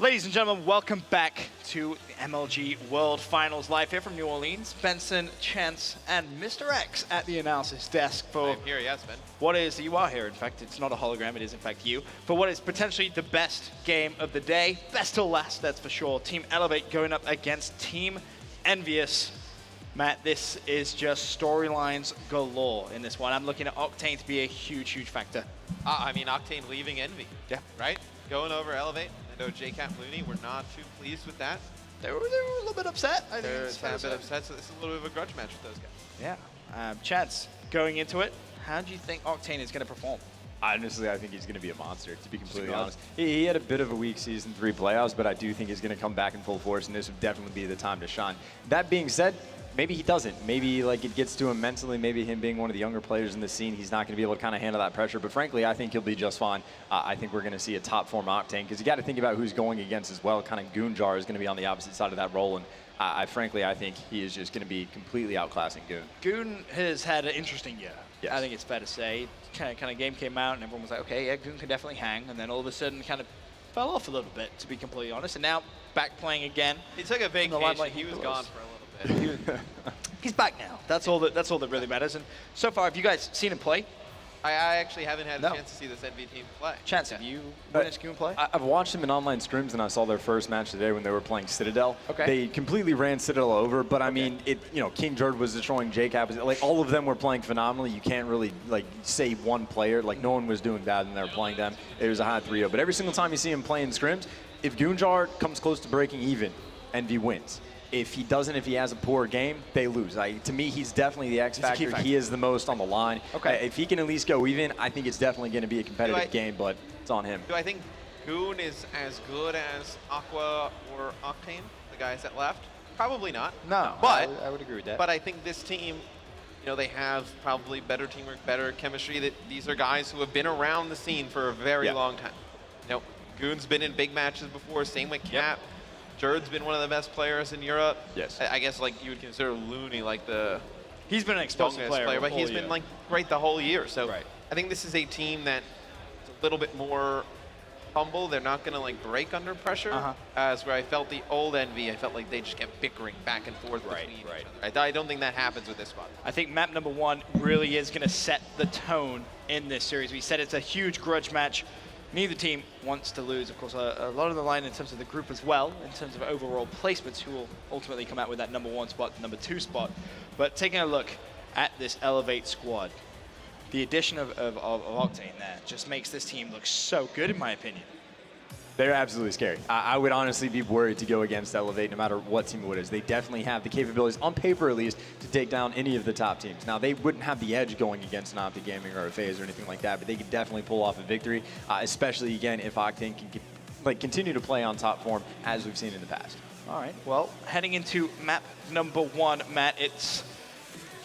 Ladies and gentlemen, welcome back to the MLG World Finals live here from New Orleans. Benson, Chance, and Mr. X at the analysis desk for I'm here, yes, Ben. what is, you are here, in fact, it's not a hologram, it is in fact you, for what is potentially the best game of the day. Best till last, that's for sure. Team Elevate going up against Team Envious. Matt, this is just storylines galore in this one. I'm looking at Octane to be a huge, huge factor. I mean, Octane leaving Envy. Yeah. Right? Going over Elevate. I know JCap and Looney were not too pleased with that. They were a little bit upset. I think They're it's a fair to bit say. upset, so this is a little bit of a grudge match with those guys. Yeah. Chance, going into it, how do you think Octane is going to perform? Honestly, I think he's going to be a monster, to be completely Cigar. honest. He had a bit of a weak Season 3 playoffs, but I do think he's going to come back in full force, and this would definitely be the time to shine. That being said, maybe he doesn't. Maybe like it gets to him mentally. Maybe him being one of the younger players in the scene, he's not going to be able to kind of handle that pressure. But frankly, I think he'll be just fine. I think we're going to see a top form Octane because you got to think about who's going against as well. Kind of Goonjar is going to be on the opposite side of that role, and frankly, I think he is just going to be completely outclassing Goon. Goon has had an interesting year. Yes. I think it's fair to say. Kind of game came out and everyone was like, okay, yeah, Goon can definitely hang. And then all of a sudden kind of fell off a little bit, to be completely honest. And now back playing again. He took a the limelight vacation. He was gone for a little bit. He's back now. That's all that really matters. And so far, have you guys seen him play? I actually haven't had a chance to see this Envy team play. Chance, have you witnessed Goon play? I've watched them in online scrims, and I saw their first match today when they were playing Citadel. Okay. They completely ran Citadel over, but I mean, King Jerd was destroying JCap. Like all of them were playing phenomenally. You can't really like say one player. Like no one was doing bad when they were playing them. It was a high 3-0. But every single time you see him playing scrims, if Goonjar comes close to breaking even, Envy wins. If he doesn't, if he has a poor game, they lose. To me, he's definitely the X factor. He is the most on the line. Okay. If he can at least go even, I think it's definitely going to be a competitive game, but it's on him. Do I think Goon is as good as Aqua or Octane, the guys that left? Probably not. No, but I would agree with that. But I think this team, they have probably better teamwork, better chemistry. That these are guys who have been around the scene for a very long time. Goon's been in big matches before. Same with Cap. Jerd's been one of the best players in Europe. Yes. I guess like you would consider Looney like the he's been an explosive player, but he's been like great the whole year. So right. I think this is a team that's a little bit more humble. They're not going to like break under pressure. As where I felt the old Envy, I felt like they just kept bickering back and forth between each other. I don't think that happens with this spot. I think map number 1 really is going to set the tone in this series. We said it's a huge grudge match. Neither team wants to lose. Of course, a lot of the line in terms of the group as well, in terms of overall placements, who will ultimately come out with that number 1 spot, number 2 spot. But taking a look at this Elevate squad, the addition of Octane there just makes this team look so good, in my opinion. They're absolutely scary. I would honestly be worried to go against Elevate no matter what team it is. They definitely have the capabilities, on paper at least, to take down any of the top teams. Now, they wouldn't have the edge going against an Optic Gaming or a FaZe or anything like that, but they could definitely pull off a victory, especially, again, if Octane can continue to play on top form as we've seen in the past. All right, well, heading into map number 1, Matt, it's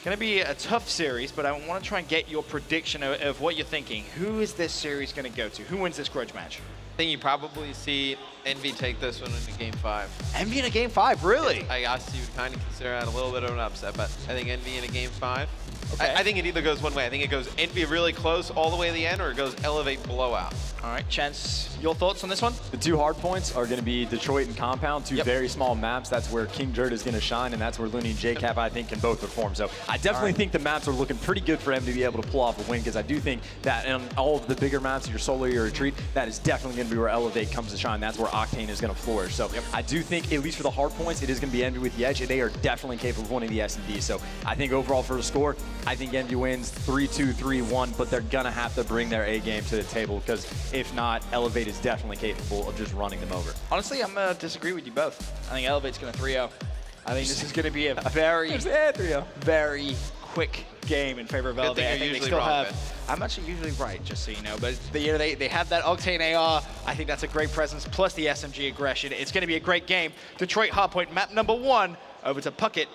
going to be a tough series, but I want to try and get your prediction of what you're thinking. Who is this series going to go to? Who wins this grudge match? I think you probably see Envy take this one into Game 5. Envy in a Game 5, really? I guess you would kind of consider that a little bit of an upset, but I think Envy in a Game 5. Okay. I think it either goes one way. I think it goes Envy really close all the way to the end, or it goes Elevate blowout. All right, Chance, your thoughts on this one? The 2 hard points are going to be Detroit and Compound, 2 very small maps. That's where King Jerd is going to shine, and that's where Looney and JCap, I think, can both perform. So I definitely think the maps are looking pretty good for him to be able to pull off a win, because I do think that in all of the bigger maps, your solo, your retreat, that is definitely going to be where Elevate comes to shine. That's where Octane is going to flourish. So I do think, at least for the hard points, it is going to be Envy with the edge, and they are definitely capable of winning the S&D. So I think overall for the score, I think Envy wins 3-2, 3-1, but they're going to have to bring their A game to the table, because if not, Elevate is definitely capable of just running them over. Honestly, I'm going to disagree with you both. I think Elevate's going to 3-0. I think this is going to be a very, very quick game in favor of Elevate. I think they still have. I'm actually usually right, just so you know. But they have that Octane AR. I think that's a great presence, plus the SMG aggression. It's going to be a great game. Detroit Hardpoint map number 1 over to Puckett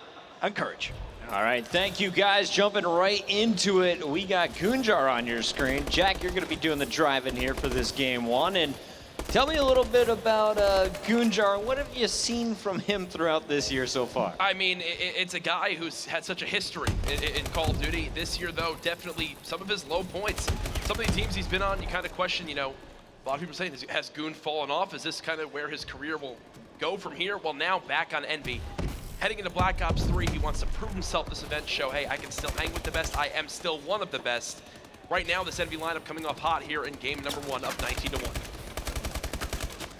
and Courage. All right, thank you guys. Jumping right into it, we got Goonjar on your screen. Jack, you're going to be doing the driving here for this Game 1. And tell me a little bit about Goonjar. What have you seen from him throughout this year so far? I mean, it's a guy who's had such a history in Call of Duty. This year, though, definitely some of his low points. Some of the teams he's been on, you kind of question, A lot of people are saying, has Goon fallen off? Is this kind of where his career will go from here? Well, now back on Envy. Heading into Black Ops 3, he wants to prove himself this event, show, hey, I can still hang with the best. I am still one of the best. Right now, this Envy lineup coming off hot here in game number 1, up 19-1.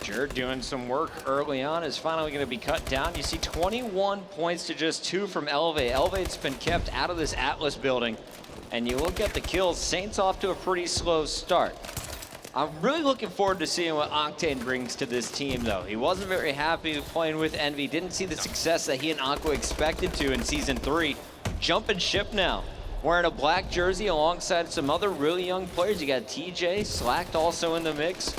Jerd doing some work early on is finally going to be cut down. You see 21 points to just 2 from Elevate. Elevate's been kept out of this Atlas building. And you look at the kills, Saints off to a pretty slow start. I'm really looking forward to seeing what Octane brings to this team, though. He wasn't very happy playing with Envy. Didn't see the success that he and Aqua expected to in Season 3. Jumping ship now. Wearing a black jersey alongside some other really young players. You got TJ, Slacked also in the mix.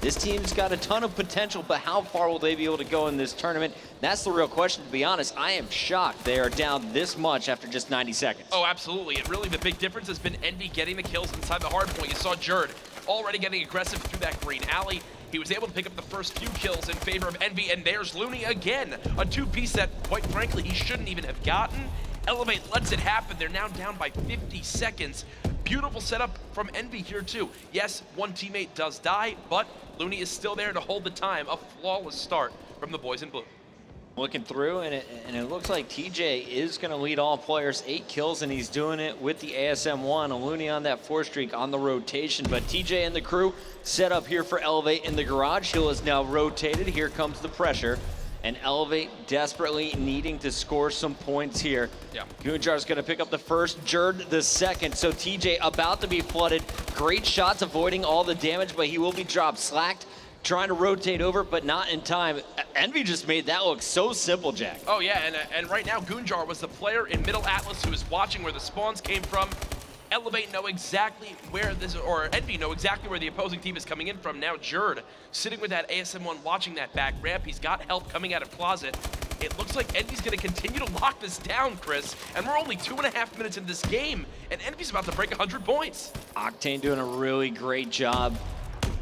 This team's got a ton of potential, but how far will they be able to go in this tournament? That's the real question, to be honest. I am shocked they are down this much after just 90 seconds. Oh, absolutely. And really the big difference has been Envy getting the kills inside the hard point. You saw Jerd already getting aggressive through that green alley. He was able to pick up the first few kills in favor of Envy, and there's Looney again. A two-piece that, quite frankly, he shouldn't even have gotten. Elevate lets it happen. They're now down by 50 seconds. Beautiful setup from Envy here, too. Yes, one teammate does die, but Looney is still there to hold the time. A flawless start from the boys in blue. Looking through, and it looks like TJ is going to lead all players, 8 kills, and he's doing it with the ASM-1. Looney on that 4 streak on the rotation, but TJ and the crew set up here for Elevate in the garage. Hill is now rotated. Here comes the pressure, and Elevate desperately needing to score some points here. Yeah. Goonjar's going to pick up the first, Jerd the second. So TJ about to be flooded. Great shots avoiding all the damage, but he will be dropped. Slacked, trying to rotate over, but not in time. Envy just made that look so simple, Jack. Oh yeah, and right now Goonjar was the player in Middle Atlas who was watching where the spawns came from. Elevate know exactly where this, or Envy know exactly where the opposing team is coming in from. Now Jerd sitting with that ASM-1 watching that back ramp. He's got help coming out of closet. It looks like Envy's gonna continue to lock this down, Chris, and we're only 2.5 minutes in this game, and Envy's about to break 100 points. Octane doing a really great job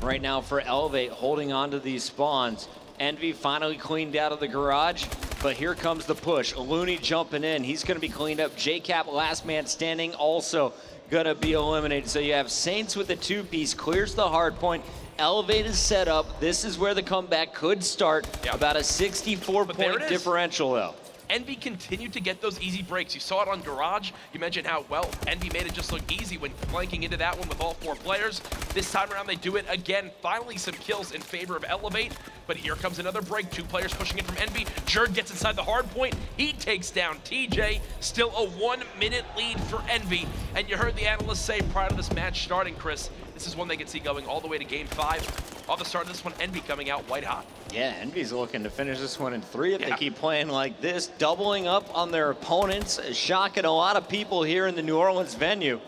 right now for Elevate, holding on to these spawns. Envy finally cleaned out of the garage, but here comes the push. Looney jumping in. He's going to be cleaned up. JCap, last man standing, also going to be eliminated. So you have Saints with the 2-piece, clears the hard point. Elevate is set up. This is where the comeback could start. Yep. About a 64-point differential, though. Envy continued to get those easy breaks. You saw it on Garage. You mentioned how, well, Envy made it just look easy when flanking into that one with all 4 players. This time around, they do it again. Finally, some kills in favor of Elevate. But here comes another break. 2 players pushing in from Envy. Jerd gets inside the hard point. He takes down TJ. Still a 1-minute lead for Envy. And you heard the analysts say prior to this match starting, Chris, this is one they can see going all the way to game 5. Off the start of this one, Envy coming out white hot. Yeah, Envy's looking to finish this one in 3 if they keep playing like this, doubling up on their opponents, shocking a lot of people here in the New Orleans venue.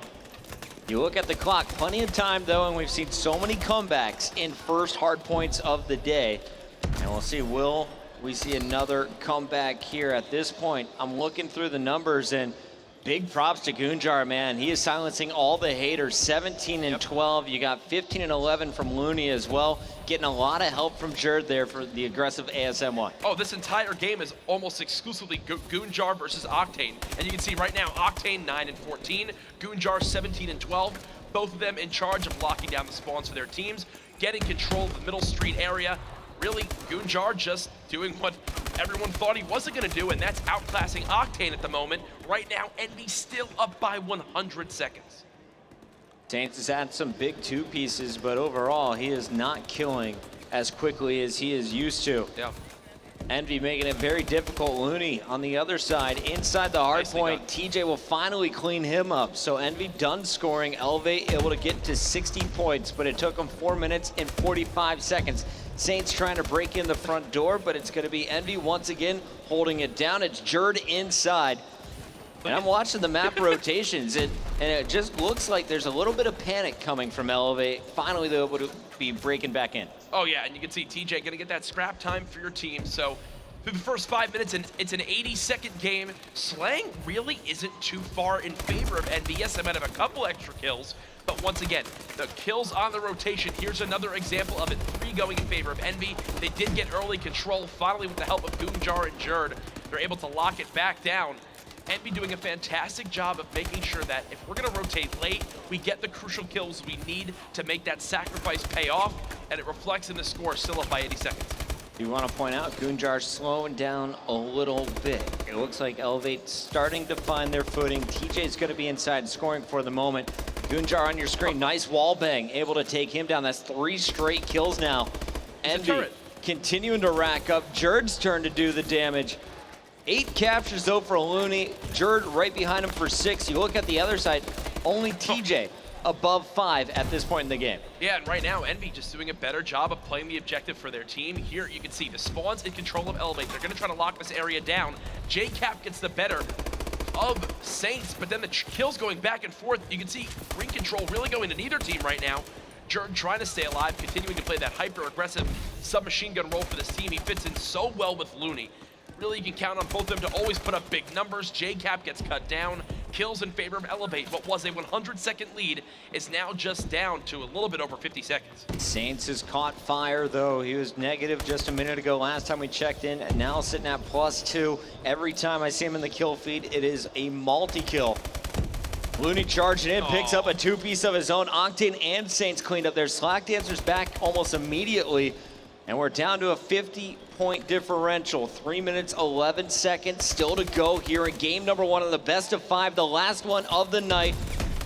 You look at the clock, plenty of time though, and we've seen so many comebacks in first hard points of the day. And we'll see, will we see another comeback here at this point? I'm looking through the numbers, and big props to Goonjar, man. He is silencing all the haters, 17 and 12. You got 15 and 11 from Looney as well. Getting a lot of help from Jerd there for the aggressive ASM-1. Oh, this entire game is almost exclusively Goonjar versus Octane. And you can see right now, Octane 9 and 14, Goonjar 17 and 12. Both of them in charge of locking down the spawns for their teams, getting control of the middle street area. Really, Goonjar just doing what everyone thought he wasn't going to do, and that's outclassing Octane at the moment. Right now, Envy still up by 100 seconds. Saints has had some big 2-pieces, but overall, he is not killing as quickly as he is used to. Yeah. Envy making it very difficult. Looney on the other side, inside the hard point. TJ will finally clean him up. So Envy done scoring. Elevate able to get to 60 points, but it took him 4 minutes and 45 seconds. Saints trying to break in the front door, but it's going to be Envy once again holding it down. It's Jerd inside. And I'm watching the map rotations, and it just looks like there's a little bit of panic coming from Elevate. Finally, they're able to be breaking back in. Oh yeah, and you can see TJ gonna get that scrap time for your team. So through the first 5 minutes, and it's an 80-second game. Slang really isn't too far in favor of Envy. Yes, they might have a couple extra kills, but once again, the kills on the rotation. Here's another example of it. 3 going in favor of Envy. They did get early control. Finally, with the help of Goonjar and Jerd, they're able to lock it back down. Envy doing a fantastic job of making sure that if we're gonna rotate late, we get the crucial kills we need to make that sacrifice pay off. and it reflects in the score, still up by 80 seconds. You want to point out, Gunjar slowing down a little bit. It looks like Elevate starting to find their footing. TJ's going to be inside scoring for the moment. Gunjar on your screen, nice wall bang, able to take him down. That's 3 straight kills now. Envy continuing to rack up. Jerd's turn to do the damage. 8 captures though for Looney. Jerd right behind him for 6. You look at the other side, only TJ above 5 at this point in the game. Yeah, and right now, Envy just doing a better job of playing the objective for their team. Here, you can see the Spawn's in control of Elevate. They're going to try to lock this area down. JCap gets the better of Saints, but then the kills going back and forth. You can see ring control really going to neither team right now. Jerd trying to stay alive, continuing to play that hyper-aggressive submachine gun role for this team. He fits in so well with Looney. Really, you can count on both of them to always put up big numbers. JCap gets cut down. Kills in favor of Elevate. What was a 100-second lead is now just down to a little bit over 50 seconds. Saints has caught fire, though. He was negative just a minute ago last time we checked in, and now sitting at +2. Every time I see him in the kill feed, it is a multi-kill. Looney charging in, picks up a 2-piece of his own. Octane and Saints cleaned up their Slack Dancers back almost immediately, and we're down to a 50-point differential. 3 minutes, 11 seconds still to go here in game number 1 of the best of 5, the last one of the night.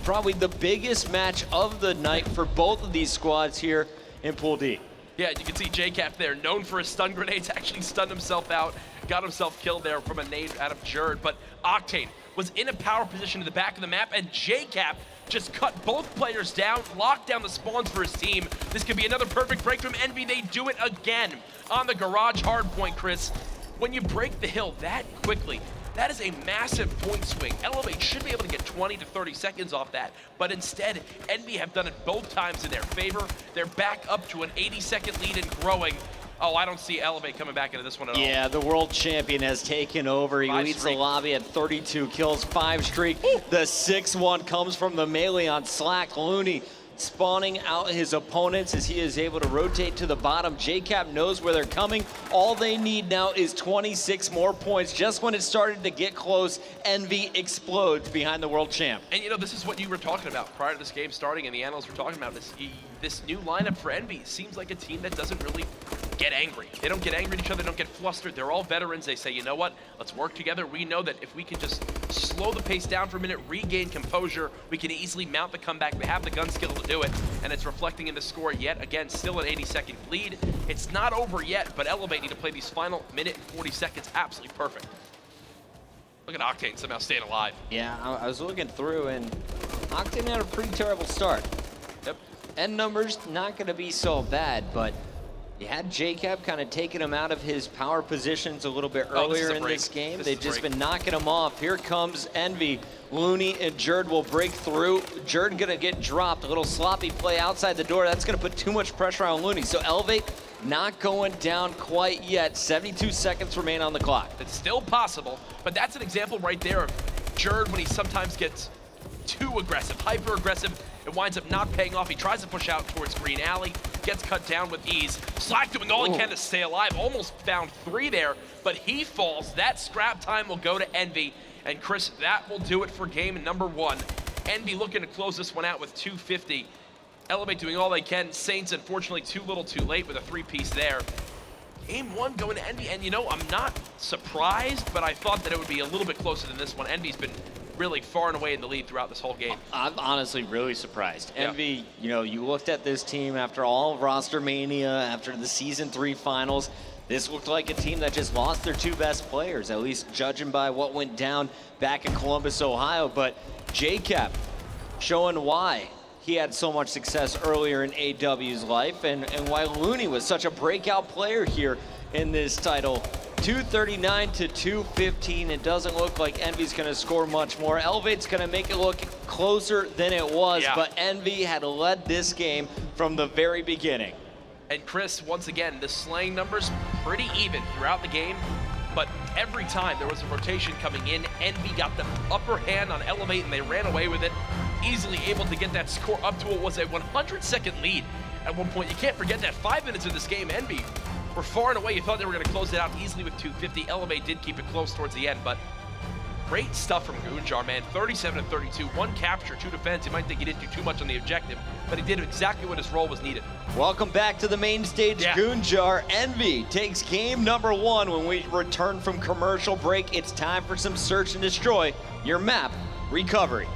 Probably the biggest match of the night for both of these squads here in Pool D. Yeah, you can see JCap there, known for his stun grenades, actually stunned himself out, got himself killed there from a nade out of Jerd, but Octane was in a power position to the back of the map, and JCap just cut both players down, locked down the spawns for his team. This could be another perfect break from Envy. They do it again on the garage hardpoint, Chris. When you break the hill that quickly, that is a massive point swing. Elevate should be able to get 20 to 30 seconds off that, but instead, Envy have done it both times in their favor. They're back up to an 80-second lead and growing. Oh, I don't see Elevate coming back into this one at all. Yeah, the world champion has taken over. He leads the lobby at 32 kills, 5 streak. Ooh. The 6-1 comes from the melee on Slack. Looney spawning out his opponents as he is able to rotate to the bottom. JCap knows where they're coming. All they need now is 26 more points. Just when it started to get close, Envy explodes behind the world champ. And you know, this is what you were talking about prior to this game starting, and the analysts were talking about this new lineup for Envy seems like a team that doesn't really get angry. They don't get angry at each other, they don't get flustered. They're all veterans. They say, you know what, let's work together. We know that if we can just slow the pace down for a minute, regain composure, we can easily mount the comeback. They have the gun skill to do it, and it's reflecting in the score yet again. Still an 80-second lead. It's not over yet, but Elevate need to play these final minute and 40 seconds absolutely perfect. Look at Octane somehow staying alive. Yeah, I was looking through, and Octane had a pretty terrible start. Yep. End numbers not going to be so bad, but you had JCap kind of taking him out of his power positions a little bit earlier in this game. They've just been knocking him off. Here comes Envy. Looney and Jerd will break through. Jerd gonna get dropped. A little sloppy play outside the door. That's gonna put too much pressure on Looney. So Elevate not going down quite yet. 72 seconds remain on the clock. It's still possible, but that's an example right there of Jerd when he sometimes gets too aggressive, hyper aggressive. It winds up not paying off. He tries to push out towards Green Alley, gets cut down with ease. Slack doing all he can to stay alive. Almost found 3 there, but he falls. That scrap time will go to Envy. And Chris, that will do it for game number 1. Envy looking to close this one out with 250. Elevate doing all they can. Saints, unfortunately, too little too late with a 3-piece there. Game 1 going to Envy, and you know, I'm not surprised, but I thought that it would be a little bit closer than this one. Envy's been really far and away in the lead throughout this whole game. I'm honestly really surprised. Yeah. Envy, you know, you looked at this team after all of roster mania, after the season 3 finals. This looked like a team that just lost their 2 best players, at least judging by what went down back in Columbus, Ohio. But JCap showing why he had so much success earlier in AW's life and why Looney was such a breakout player here in this title. 239 to 215. It doesn't look like Envy's going to score much more. Elevate's going to make it look closer than it was, but Envy had led this game from the very beginning. And Chris, once again, the slaying numbers pretty even throughout the game, but every time there was a rotation coming in, Envy got the upper hand on Elevate and they ran away with it, easily able to get that score up to what was a 100-second lead at one point. You can't forget that 5 minutes of this game, Envy were far and away. You thought they were going to close it out easily with 250. Elevate did keep it close towards the end, but Great stuff from Gunjar, man. 37 to 32, 1 capture, 2 defense. You might think he didn't do too much on the objective, but he did exactly what his role was needed. Welcome back to the main stage, Yeah. Gunjar. Envy takes game number 1. When we return from commercial break, it's time for some search and destroy. Your map, Recovery.